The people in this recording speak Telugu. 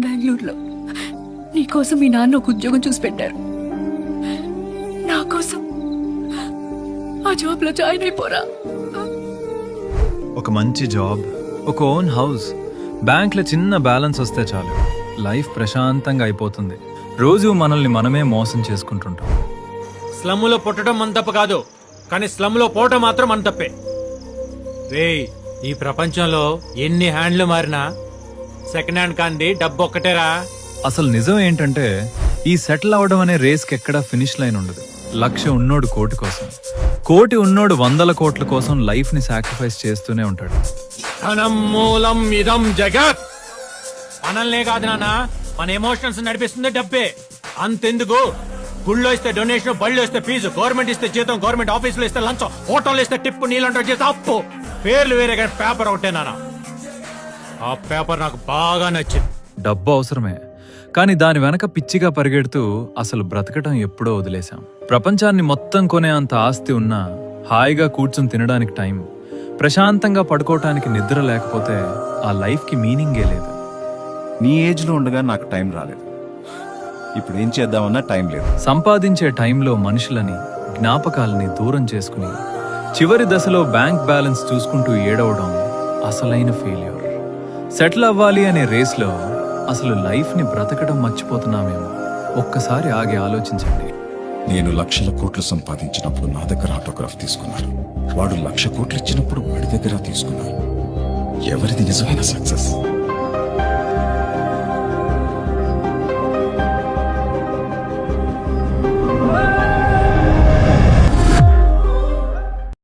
బెంగళూరులో నీకోసం మీ నాన్న ఒక ఉద్యోగం చూసి పెట్టారు. నా కోసం ఆ జాబ్ లో జాయిన్ అయిపోరా. ఒక మంచి జాబ్, ఒక ఓన్ హౌస్, బ్యాంక్లో చిన్న బ్యాలెన్స్ వస్తే చాలు లైఫ్ ప్రశాంతంగా అయిపోతుంది. రోజు మనల్ని మనమే మోసం చేసుకుంటుంటాం. స్లమ్ములో పుట్టడం మన తప్ప కాదు, కానీ స్లమ్లో పోవటం మాత్రం మన తప్పే. రేయ్, ఈ ప్రపంచంలో ఎన్ని హ్యాండ్లు మారినా సెకండ్ హ్యాండ్ కాంది డబ్బు ఒక్కటేరా. అసలు నిజం ఏంటంటే ఈ సెటిల్ అవడం అనే రేస్కి ఎక్కడా ఫినిష్ లైన్ ఉండదు. 1,00,000 ఉన్నోడు కోటి కోసం, కోటి ఉన్నోడు 100 కోట్ల కోసం లైఫ్ ని సాక్రిఫైస్ చేస్తూనే ఉంటాడు. ధనం మూలం ఇదం జగత్. మనల్నే కాదు నాన్న, మన ఎమోషన్స్ నడిపిస్తుంది డబ్బే. అంతెందుకు, గుళ్ళో ఇస్తే డొనేషన్, బళ్ళు ఇస్తే ఫీజు, గవర్నమెంట్ ఇస్తే జీతం, గవర్నమెంట్ ఆఫీసులో ఇస్తే లంచం, హోటల్లో ఇస్తే టిప్పు, నీళ్ళంటే చేస్తే అప్పు. పేర్లు వేరే కానీ పేపర్ ఒకటే నాన్న. ఆ పేపర్ నాకు బాగా నచ్చింది. డబ్బు అవసరమే, కానీ దాని వెనక పిచ్చిగా పరిగెడుతూ అసలు బ్రతకటం ఎప్పుడో వదిలేశాం. ప్రపంచాన్ని మొత్తం కొనే అంత ఆస్తి ఉన్నా హాయిగా కూర్చుని తినడానికి టైం, ప్రశాంతంగా పడుకోవటానికి నిద్ర లేకపోతే ఆ లైఫ్కి మీనింగే లేదు. నీ ఏజ్లో ఉండగా నాకు టైం రాలేదు, ఇప్పుడు ఏం చేద్దామన్నా టైం లేదు. సంపాదించే టైంలో మనుషులని, జ్ఞాపకాలని దూరం చేసుకుని చివరి దశలో బ్యాంక్ బ్యాలెన్స్ చూసుకుంటూ ఏడవడం అసలైన ఫెయిల్యూర్. సెటిల్ అవ్వాలి అనే రేస్లో అసలు లైఫ్ని బ్రతకడం మర్చిపోతున్నామేమో. ఒక్కసారి ఆగి ఆలోచించండి. నేను 1,00,000 కోట్లు సంపాదించినప్పుడు నా దగ్గర ఆటోగ్రాఫ్ తీసుకున్నారు. వాడు 1,00,000 కోట్లు ఇచ్చినప్పుడు వాడి దగ్గర తీసుకున్నారు. ఎవరిది నిజమైన సక్సెస్?